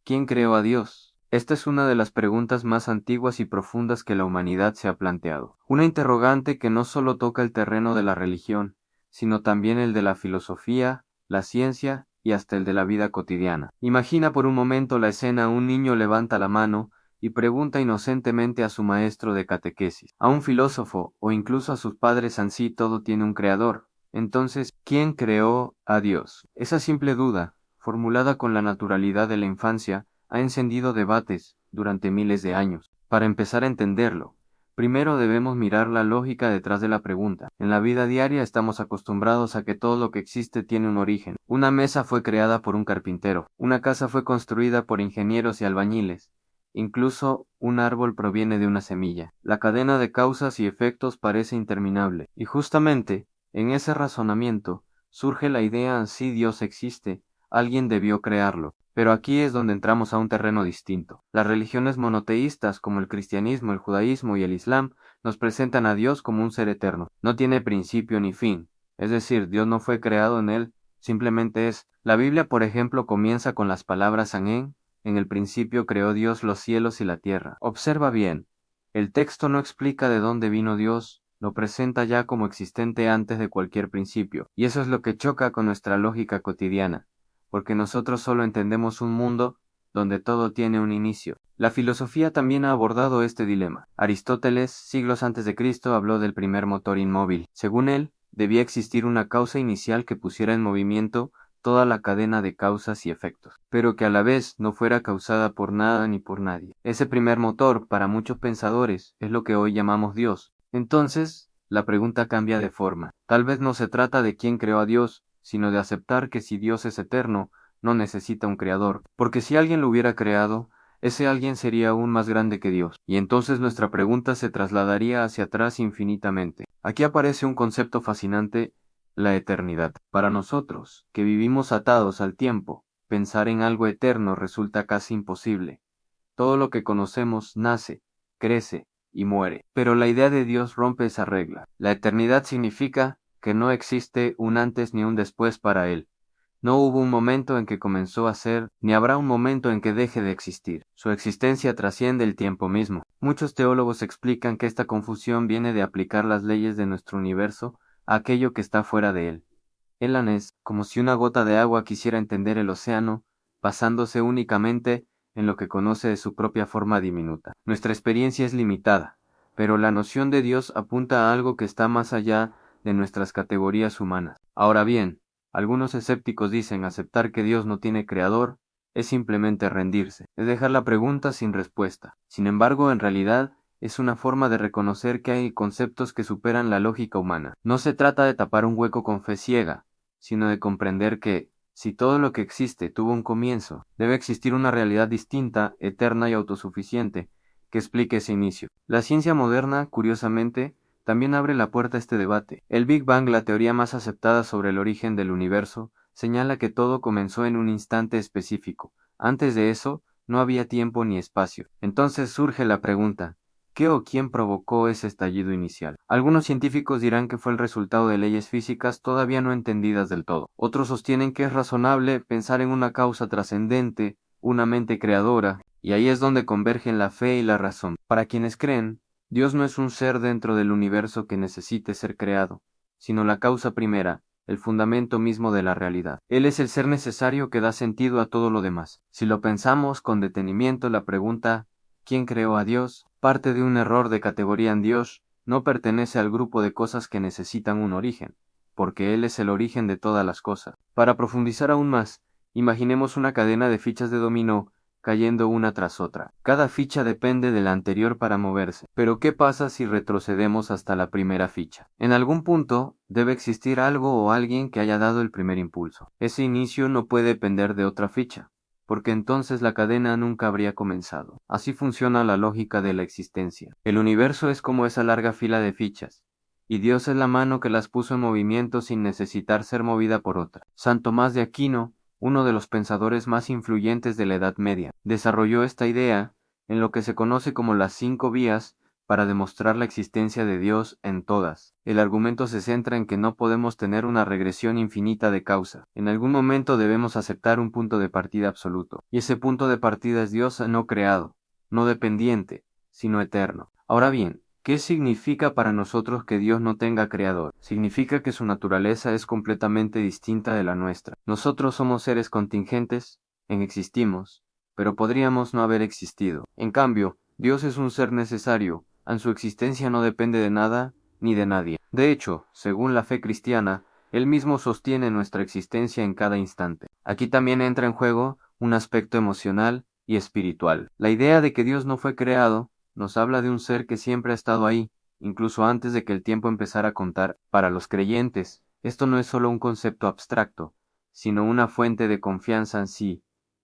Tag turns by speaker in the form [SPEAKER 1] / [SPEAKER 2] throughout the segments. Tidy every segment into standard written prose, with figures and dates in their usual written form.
[SPEAKER 1] ¿Quién creó a Dios? Esta es una de las preguntas más antiguas y profundas que la humanidad se ha planteado. Una interrogante que no solo toca el terreno de la religión, sino también el de la filosofía, la ciencia y hasta el de la vida cotidiana. Imagina por un momento la escena: un niño levanta la mano y pregunta inocentemente a su maestro de catequesis, a un filósofo o incluso a sus padres: ansí todo tiene un creador. Entonces, ¿quién creó a Dios? Esa simple duda, formulada con la naturalidad de la infancia, ha encendido debates durante miles de años. Para empezar a entenderlo, primero debemos mirar la lógica detrás de la pregunta. En la vida diaria estamos acostumbrados a que todo lo que existe tiene un origen. Una mesa fue creada por un carpintero, una casa fue construida por ingenieros y albañiles, incluso un árbol proviene de una semilla. La cadena de causas y efectos parece interminable, y justamente en ese razonamiento surge la idea: si Dios existe, alguien debió crearlo. Pero aquí es donde entramos a un terreno distinto. Las religiones monoteístas como el cristianismo, el judaísmo y el islam nos presentan a Dios como un ser eterno. No tiene principio ni fin. Es decir, Dios no fue creado en él, simplemente es. La Biblia, por ejemplo, comienza con las palabras en el principio creó Dios los cielos y la tierra. Observa bien, el texto no explica de dónde vino Dios, lo presenta ya como existente antes de cualquier principio, y eso es lo que choca con nuestra lógica cotidiana, porque nosotros solo entendemos un mundo donde todo tiene un inicio. La filosofía también ha abordado este dilema. Aristóteles, siglos antes de Cristo, habló del primer motor inmóvil. Según él, debía existir una causa inicial que pusiera en movimiento toda la cadena de causas y efectos, pero que a la vez no fuera causada por nada ni por nadie. Ese primer motor, para muchos pensadores, es lo que hoy llamamos Dios. Entonces, la pregunta cambia de forma. Tal vez no se trata de quién creó a Dios, sino de aceptar que si Dios es eterno, no necesita un creador, porque si alguien lo hubiera creado, ese alguien sería aún más grande que Dios, y entonces nuestra pregunta se trasladaría hacia atrás infinitamente. Aquí aparece un concepto fascinante: la eternidad. Para nosotros, que vivimos atados al tiempo, pensar en algo eterno resulta casi imposible. Todo lo que conocemos nace, crece y muere. Pero la idea de Dios rompe esa regla. La eternidad significa que no existe un antes ni un después para Él. No hubo un momento en que comenzó a ser, ni habrá un momento en que deje de existir. Su existencia trasciende el tiempo mismo. Muchos teólogos explican que esta confusión viene de aplicar las leyes de nuestro universo a aquello que está fuera de él. Elan es como si una gota de agua quisiera entender el océano, basándose únicamente en lo que conoce de su propia forma diminuta. Nuestra experiencia es limitada, pero la noción de Dios apunta a algo que está más allá de nuestras categorías humanas. Ahora bien, algunos escépticos dicen: aceptar que Dios no tiene creador es simplemente rendirse, es dejar la pregunta sin respuesta. Sin embargo, en realidad, es una forma de reconocer que hay conceptos que superan la lógica humana. No se trata de tapar un hueco con fe ciega, sino de comprender que, si todo lo que existe tuvo un comienzo, debe existir una realidad distinta, eterna y autosuficiente, que explique ese inicio. La ciencia moderna, curiosamente, también abre la puerta a este debate. El Big Bang, la teoría más aceptada sobre el origen del universo, señala que todo comenzó en un instante específico. Antes de eso, no había tiempo ni espacio. Entonces surge la pregunta: ¿qué o quién provocó ese estallido inicial? Algunos científicos dirán que fue el resultado de leyes físicas todavía no entendidas del todo. Otros sostienen que es razonable pensar en una causa trascendente, una mente creadora, y ahí es donde convergen la fe y la razón. Para quienes creen, Dios no es un ser dentro del universo que necesite ser creado, sino la causa primera, el fundamento mismo de la realidad. Él es el ser necesario que da sentido a todo lo demás. Si lo pensamos con detenimiento, la pregunta ¿quién creó a Dios? Parte de un error de categoría en Dios. No pertenece al grupo de cosas que necesitan un origen, porque Él es el origen de todas las cosas. Para profundizar aún más, imaginemos una cadena de fichas de dominó cayendo una tras otra. Cada ficha depende de la anterior para moverse. Pero ¿qué pasa si retrocedemos hasta la primera ficha? En algún punto debe existir algo o alguien que haya dado el primer impulso. Ese inicio no puede depender de otra ficha, porque entonces la cadena nunca habría comenzado. Así funciona la lógica de la existencia. El universo es como esa larga fila de fichas, y Dios es la mano que las puso en movimiento sin necesitar ser movida por otra. San Tomás de Aquino, uno de los pensadores más influyentes de la Edad Media, desarrolló esta idea en lo que se conoce como las 5 vías para demostrar la existencia de Dios en todas. El argumento se centra en que no podemos tener una regresión infinita de causa. En algún momento debemos aceptar un punto de partida absoluto, y ese punto de partida es Dios no creado, no dependiente, sino eterno. Ahora bien, ¿qué significa para nosotros que Dios no tenga creador? Significa que su naturaleza es completamente distinta de la nuestra. Nosotros somos seres contingentes, existimos, pero podríamos no haber existido. En cambio, Dios es un ser necesario, su existencia no depende de nada ni de nadie. De hecho, según la fe cristiana, Él mismo sostiene nuestra existencia en cada instante. Aquí también entra en juego un aspecto emocional y espiritual. La idea de que Dios no fue creado nos habla de un ser que siempre ha estado ahí, incluso antes de que el tiempo empezara a contar. Para los creyentes, esto no es solo un concepto abstracto, sino una fuente de confianza en sí.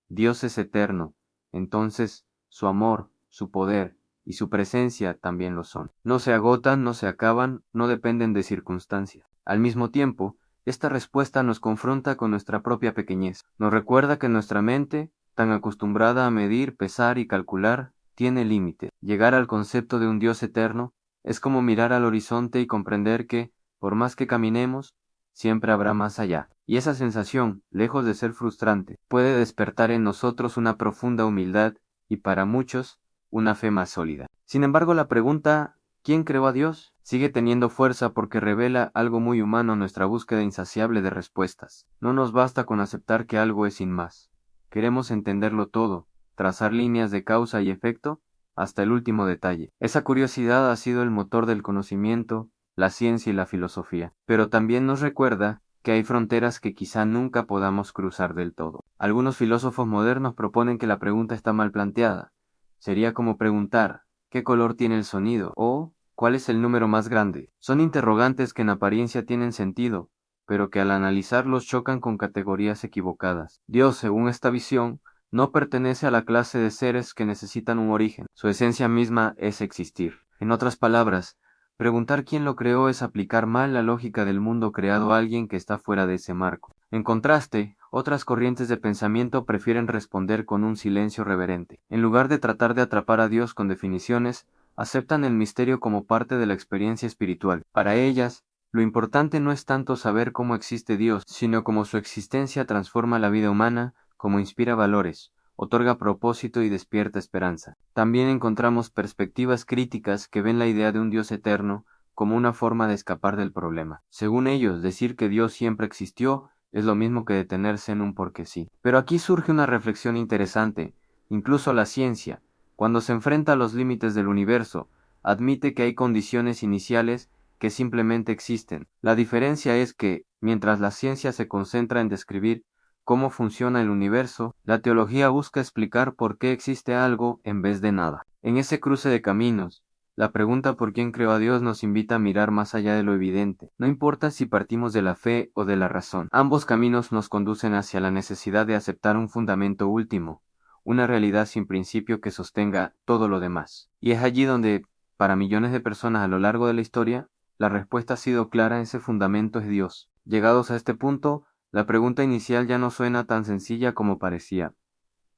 [SPEAKER 1] Dios es eterno, entonces su amor, su poder y su presencia también lo son. No se agotan, no se acaban, no dependen de circunstancias. Al mismo tiempo, esta respuesta nos confronta con nuestra propia pequeñez. Nos recuerda que nuestra mente, tan acostumbrada a medir, pesar y calcular, tiene límites. Llegar al concepto de un Dios eterno es como mirar al horizonte y comprender que, por más que caminemos, siempre habrá más allá. Y esa sensación, lejos de ser frustrante, puede despertar en nosotros una profunda humildad y para muchos, una fe más sólida. Sin embargo, la pregunta ¿quién creó a Dios? Sigue teniendo fuerza porque revela algo muy humano en nuestra búsqueda insaciable de respuestas. No nos basta con aceptar que algo es sin más. Queremos entenderlo todo, trazar líneas de causa y efecto hasta el último detalle. Esa curiosidad ha sido el motor del conocimiento, la ciencia y la filosofía, pero también nos recuerda que hay fronteras que quizá nunca podamos cruzar del todo. Algunos filósofos modernos proponen que la pregunta está mal planteada. Sería como preguntar, ¿qué color tiene el sonido? O, ¿cuál es el número más grande? Son interrogantes que en apariencia tienen sentido, pero que al analizarlos chocan con categorías equivocadas. Dios, según esta visión, no pertenece a la clase de seres que necesitan un origen. Su esencia misma es existir. En otras palabras, preguntar quién lo creó es aplicar mal la lógica del mundo creado a alguien que está fuera de ese marco. En contraste, otras corrientes de pensamiento prefieren responder con un silencio reverente. En lugar de tratar de atrapar a Dios con definiciones, aceptan el misterio como parte de la experiencia espiritual. Para ellas, lo importante no es tanto saber cómo existe Dios, sino cómo su existencia transforma la vida humana, cómo inspira valores, otorga propósito y despierta esperanza. También encontramos perspectivas críticas que ven la idea de un Dios eterno como una forma de escapar del problema. Según ellos, decir que Dios siempre existió es lo mismo que detenerse en un porque sí. Pero aquí surge una reflexión interesante. Incluso la ciencia, cuando se enfrenta a los límites del universo, admite que hay condiciones iniciales que simplemente existen. La diferencia es que, mientras la ciencia se concentra en describir cómo funciona el universo, la teología busca explicar por qué existe algo en vez de nada. En ese cruce de caminos, la pregunta por quién creó a Dios nos invita a mirar más allá de lo evidente. No importa si partimos de la fe o de la razón. Ambos caminos nos conducen hacia la necesidad de aceptar un fundamento último, una realidad sin principio que sostenga todo lo demás. Y es allí donde, para millones de personas a lo largo de la historia, la respuesta ha sido clara: ese fundamento es Dios. Llegados a este punto, la pregunta inicial ya no suena tan sencilla como parecía.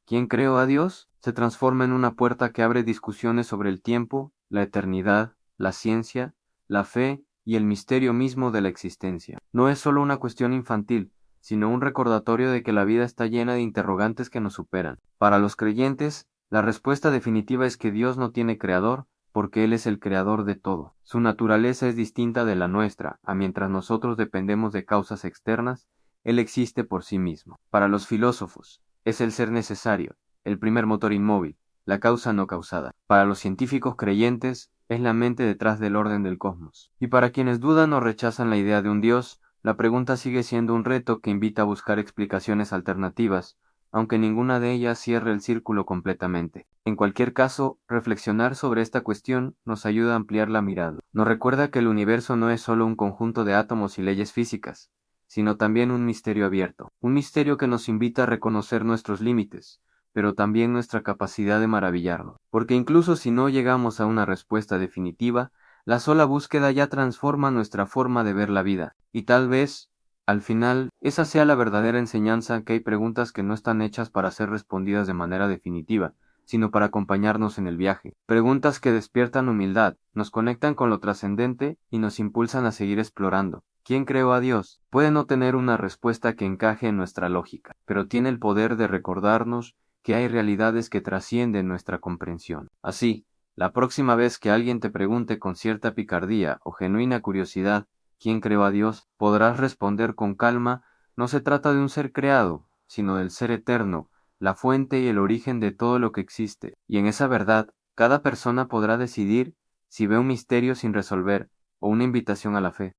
[SPEAKER 1] ¿Quién creó a Dios? Se transforma en una puerta que abre discusiones sobre el tiempo, la eternidad, la ciencia, la fe y el misterio mismo de la existencia. No es solo una cuestión infantil, sino un recordatorio de que la vida está llena de interrogantes que nos superan. Para los creyentes, la respuesta definitiva es que Dios no tiene creador, porque Él es el creador de todo. Su naturaleza es distinta de la nuestra, mientras nosotros dependemos de causas externas, Él existe por sí mismo. Para los filósofos, es el ser necesario, el primer motor inmóvil, la causa no causada. Para los científicos creyentes, es la mente detrás del orden del cosmos. Y para quienes dudan o rechazan la idea de un Dios, la pregunta sigue siendo un reto que invita a buscar explicaciones alternativas, aunque ninguna de ellas cierre el círculo completamente. En cualquier caso, reflexionar sobre esta cuestión nos ayuda a ampliar la mirada. Nos recuerda que el universo no es solo un conjunto de átomos y leyes físicas, sino también un misterio abierto, un misterio que nos invita a reconocer nuestros límites, pero también nuestra capacidad de maravillarnos, porque incluso si no llegamos a una respuesta definitiva, la sola búsqueda ya transforma nuestra forma de ver la vida, y tal vez, al final, esa sea la verdadera enseñanza: que hay preguntas que no están hechas para ser respondidas de manera definitiva, sino para acompañarnos en el viaje. Preguntas que despiertan humildad, nos conectan con lo trascendente y nos impulsan a seguir explorando. ¿Quién creó a Dios? Puede no tener una respuesta que encaje en nuestra lógica, pero tiene el poder de recordarnos que hay realidades que trascienden nuestra comprensión. Así, la próxima vez que alguien te pregunte con cierta picardía o genuina curiosidad quién creó a Dios, podrás responder con calma: no se trata de un ser creado, sino del ser eterno, la fuente y el origen de todo lo que existe. Y en esa verdad, cada persona podrá decidir si ve un misterio sin resolver o una invitación a la fe.